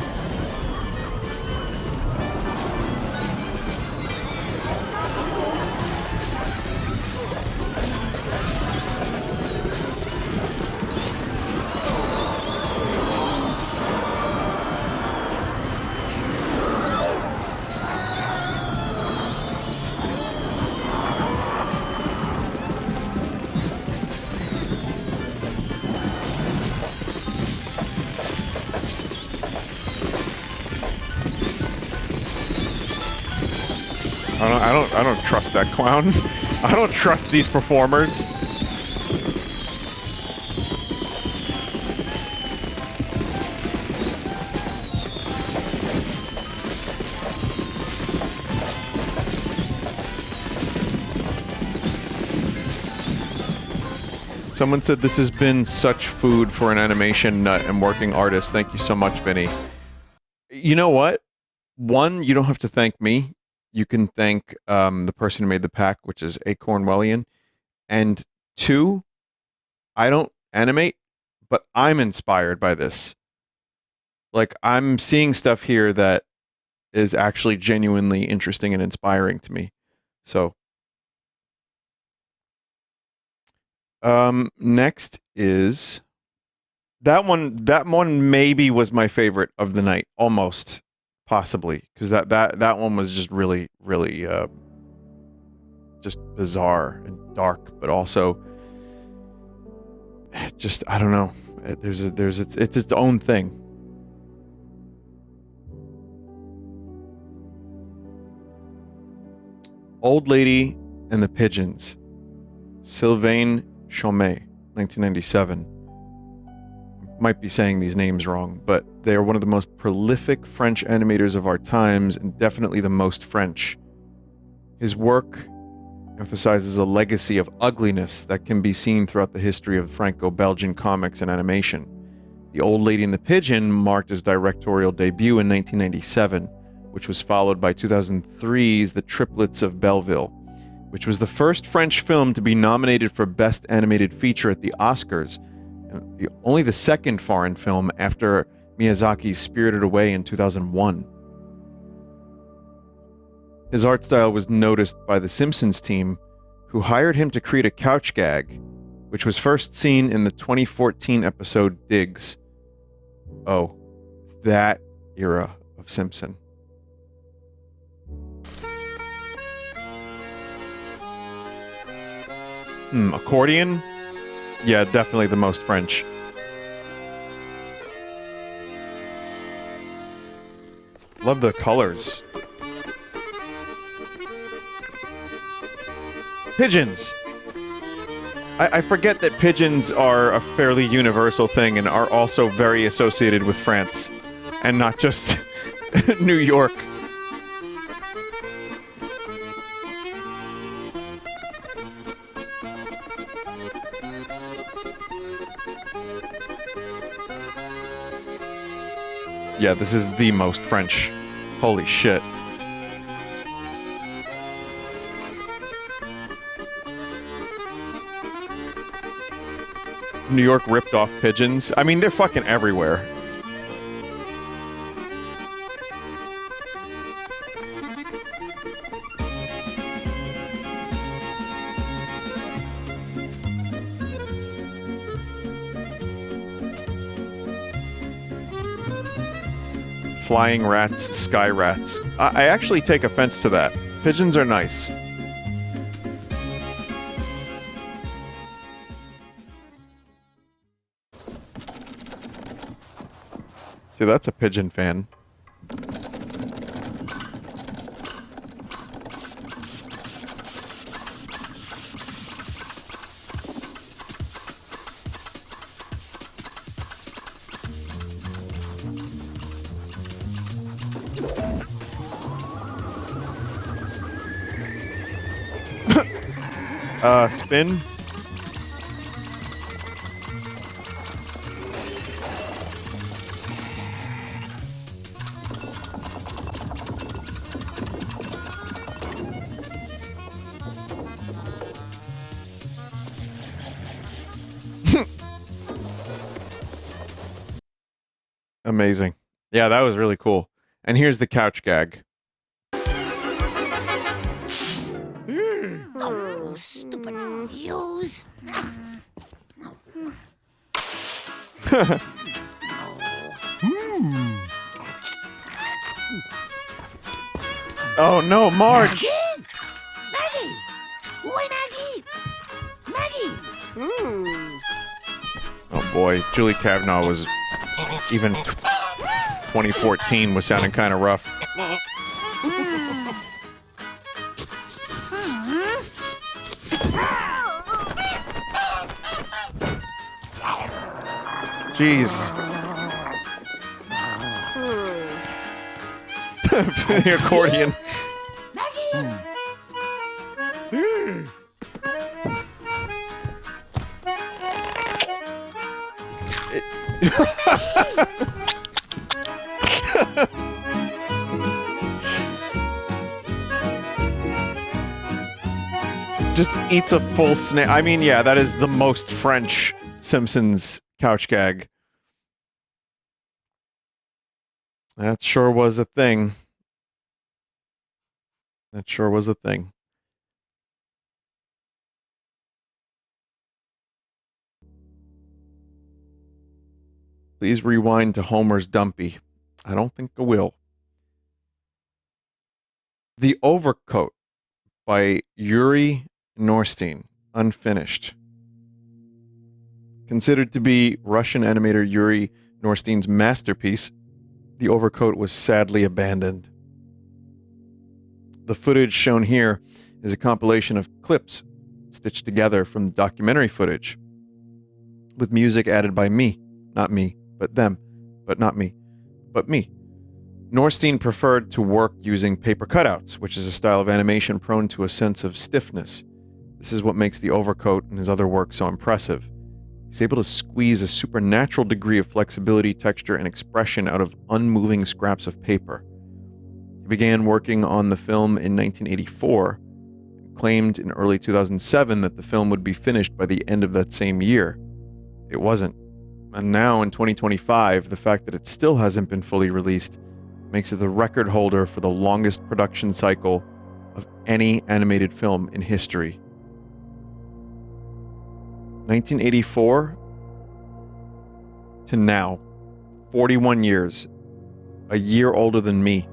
I don't trust that clown. I don't trust these performers. Someone said this has been such food for an animation nut and working artist. Thank you so much, Vinny. You know what? One, you don't have to thank me. You can thank the person who made the pack, which is Acorn Wellian. And two, I don't animate, but I'm inspired by this. Like, I'm seeing stuff here that is actually genuinely interesting and inspiring to me. So, next is that one. That one maybe was my favorite of the night, almost. Possibly, because that one was just really just bizarre and dark, but also just, I don't know. It's its own thing. Old Lady and the Pigeons. Sylvain Chomet, 1997. Might be saying these names wrong, but they are one of the most prolific French animators of our times, and definitely the most French. His work emphasizes a legacy of ugliness that can be seen throughout the history of Franco-Belgian comics and animation. The Old Lady and the Pigeon marked his directorial debut in 1997, which was followed by 2003's The Triplets of Belleville, which was the first French film to be nominated for Best Animated Feature at the Oscars, only the second foreign film after Miyazaki's Spirited Away in 2001. His art style was noticed by the Simpsons team, who hired him to create a couch gag, which was first seen in the 2014 episode Diggs. Oh, that era of Simpson. Accordion? Yeah, definitely the most French. Love the colors. Pigeons! I forget that pigeons are a fairly universal thing and are also very associated with France, and not just New York. Yeah, this is the most French. Holy shit. New York ripped off Pigeons. I mean, they're fucking everywhere. Flying rats, sky rats. I actually take offense to that. Pigeons are nice. See, that's a pigeon fan. Spin. Amazing. Yeah, that was really cool. And here's the couch gag. Oh, stupid views. Oh no, Marge! Maggie! Oi, Maggie! Maggie! Oh boy, Julie Kavanaugh was even 2014 was sounding kind of rough. Jeez. The accordion. Just eats a full snake. I mean, yeah, that is the most French Simpsons couch gag. That sure was a thing. That sure was a thing. Please rewind to Homer's Dumpy. I don't think I will. The Overcoat by Yuri Norstein, unfinished. Considered to be Russian animator Yuri Norstein's masterpiece, The Overcoat was sadly abandoned. The footage shown here is a compilation of clips stitched together from the documentary footage, with music added by me, not me, but them, but not me, but me. Norstein preferred to work using paper cutouts, which is a style of animation prone to a sense of stiffness. This is what makes The Overcoat and his other work so impressive. He's able to squeeze a supernatural degree of flexibility, texture, and expression out of unmoving scraps of paper. He began working on the film in 1984, and claimed in early 2007 that the film would be finished by the end of that same year. It wasn't. And now, in 2025, the fact that it still hasn't been fully released makes it the record holder for the longest production cycle of any animated film in history. 1984 to now, 41 years, a year older than me.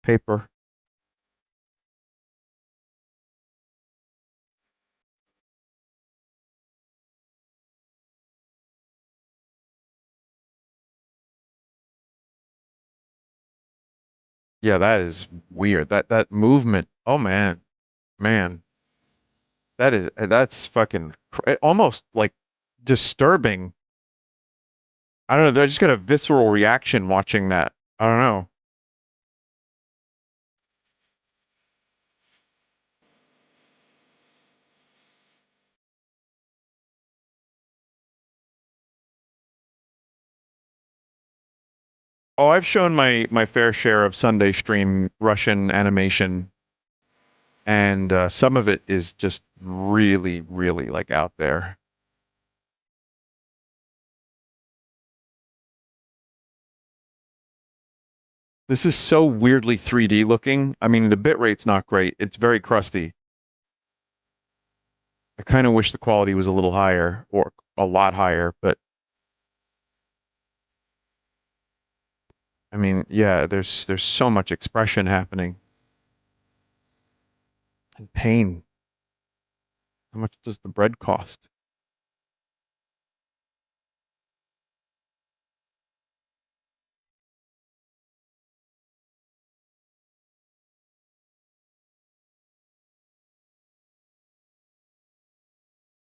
Paper. Yeah, that is weird. That movement. Oh man, man, that's fucking almost like disturbing. I don't know. I just got a visceral reaction watching that. I don't know. Oh, I've shown my fair share of Sunday stream Russian animation, and some of it is just really, really like out there. This is so weirdly 3D looking. I mean, the bitrate's not great. It's very crusty. I kind of wish the quality was a little higher or a lot higher, but I mean, yeah, there's so much expression happening and pain. How much does the bread cost?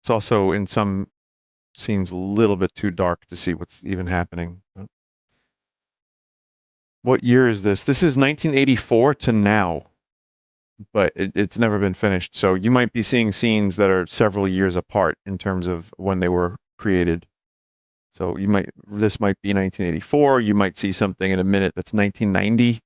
It's also in some scenes a little bit too dark to see what's even happening. What year is this? This is 1984 to now, but it's never been finished. So you might be seeing scenes that are several years apart in terms of when they were created. So this might be 1984. You might see something in a minute that's 1990.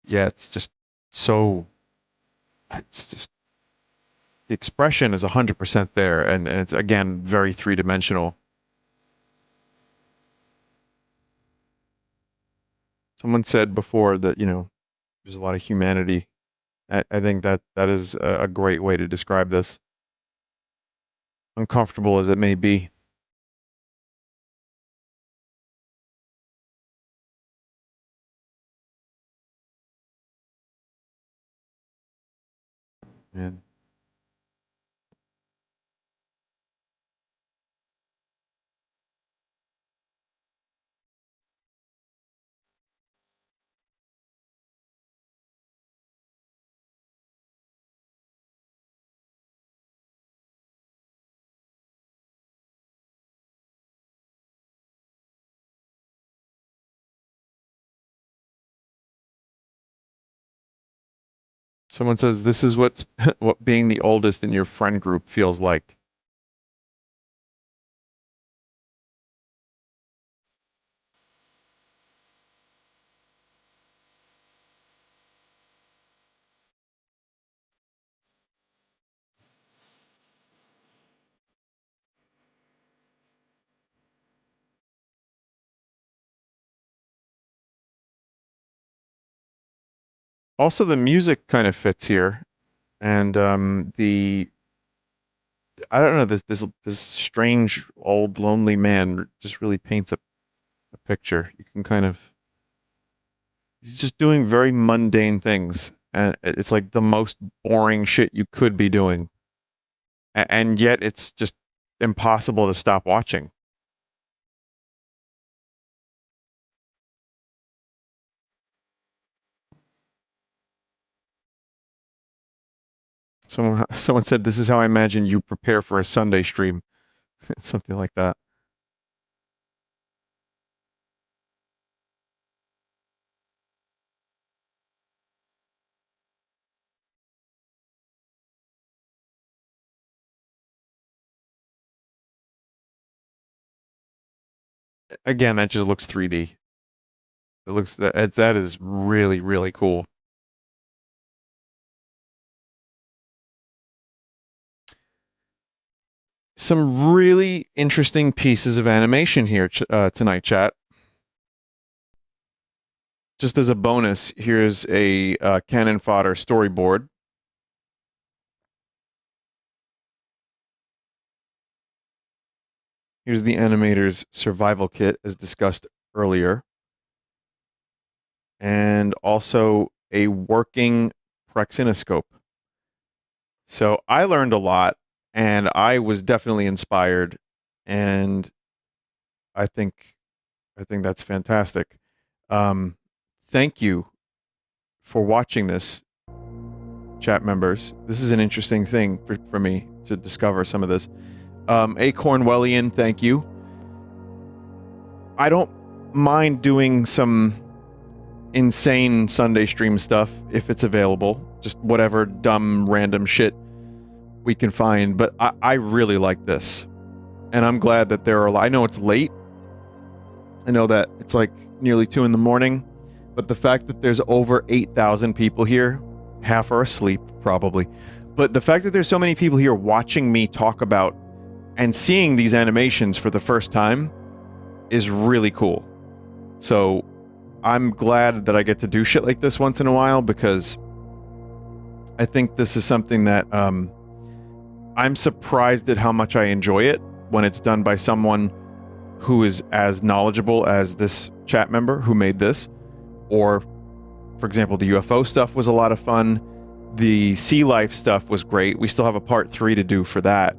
Yeah, it's just so. It's just the expression is 100% there, and it's again very three-dimensional. Someone said before that there's a lot of humanity. I think that is a great way to describe this. Uncomfortable as it may be. Man. Someone says this is what being the oldest in your friend group feels like. Also, the music kind of fits here, and the I don't know this strange old lonely man just really paints a picture. You can kind of he's just doing very mundane things, and it's like the most boring shit you could be doing, and yet it's just impossible to stop watching. Someone said this is how I imagine you prepare for a Sunday stream, something like that. Again, that just looks 3D. It looks that is really really cool. Some really interesting pieces of animation here tonight, chat. Just as a bonus, here's a Cannon Fodder storyboard. Here's the animator's survival kit, as discussed earlier. And also a working praxinoscope. So I learned a lot, and I was definitely inspired, and I think that's fantastic. Thank you for watching this, chat members. This is an interesting thing for me to discover some of this. A Cornwellian, thank you. I don't mind doing some insane Sunday stream stuff if it's available. Just whatever dumb random shit we can find. But I really like this. And I'm glad that there are... I know it's late. I know that it's like nearly 2 in the morning. But the fact that there's over 8,000 people here, half are asleep probably. But the fact that there's so many people here watching me talk about and seeing these animations for the first time is really cool. So I'm glad that I get to do shit like this once in a while, because I think this is something that I'm surprised at how much I enjoy it when it's done by someone who is as knowledgeable as this chat member who made this. Or, for example, the UFO stuff was a lot of fun. The sea life stuff was great. We still have a part 3 to do for that.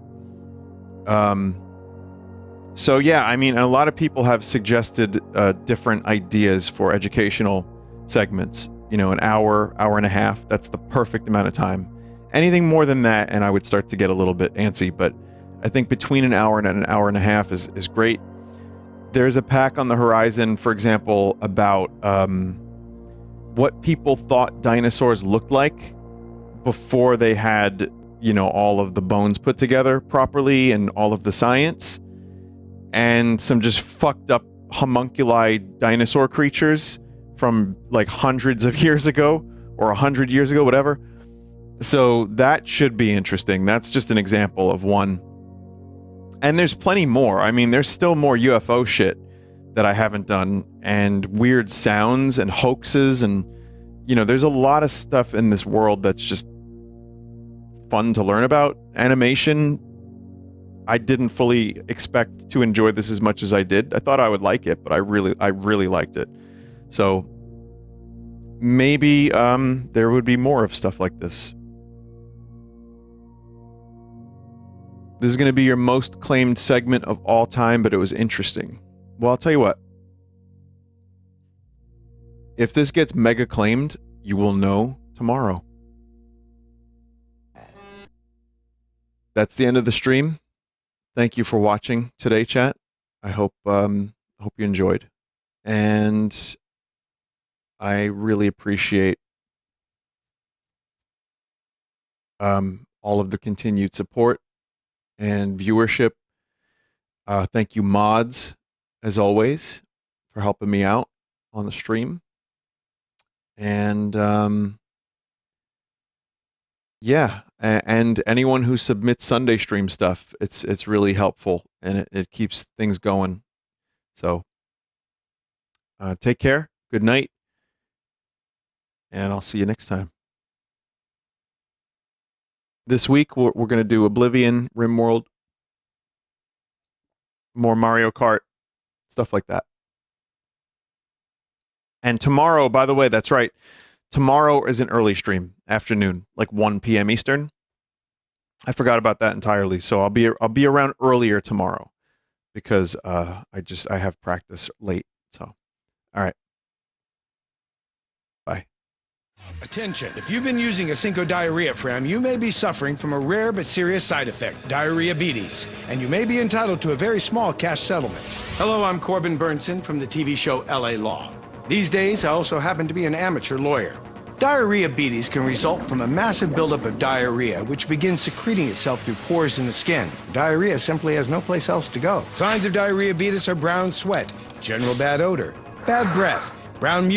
So yeah, I mean, a lot of people have suggested different ideas for educational segments. You know, an hour, hour and a half, that's the perfect amount of time. Anything more than that, and I would start to get a little bit antsy, but I think between an hour and a half is great. There's a pack on the horizon, for example, about what people thought dinosaurs looked like before they had, you know, all of the bones put together properly and all of the science. And some just fucked up homunculi dinosaur creatures from like hundreds of years ago or 100 years ago, whatever. So that should be interesting. That's just an example of one. And there's plenty more. I mean, there's still more UFO shit that I haven't done, and weird sounds and hoaxes, and, you know, there's a lot of stuff in this world that's just fun to learn about. Animation, I didn't fully expect to enjoy this as much as I did. I thought I would like it, but I really liked it. So maybe there would be more of stuff like this. This is going to be your most claimed segment of all time, but it was interesting. Well, I'll tell you what. If this gets mega claimed, you will know tomorrow. That's the end of the stream. Thank you for watching today, chat. I hope you enjoyed. And I really appreciate all of the continued support and viewership. Thank you, mods, as always, for helping me out on the stream. And yeah, and anyone who submits Sunday stream stuff, it's really helpful, and it keeps things going. So take care, good night, and I'll see you next time. This week, we're going to do Oblivion, RimWorld, more Mario Kart, stuff like that. And tomorrow, by the way, that's right, tomorrow is an early stream, afternoon, like 1 p.m. Eastern. I forgot about that entirely, so I'll be around earlier tomorrow, because I have practice late. So, all right. Bye. Attention, if you've been using a Cinco diarrhea fram, you may be suffering from a rare but serious side effect, diarrheabetes, and you may be entitled to a very small cash settlement. Hello, I'm Corbin Burnson from the TV show LA Law. These days, I also happen to be an amateur lawyer. Diarrheabetes can result from a massive buildup of diarrhea, which begins secreting itself through pores in the skin. Diarrhea simply has no place else to go. Signs of diarrheabetes are brown sweat, general bad odor, bad breath, brown mucus,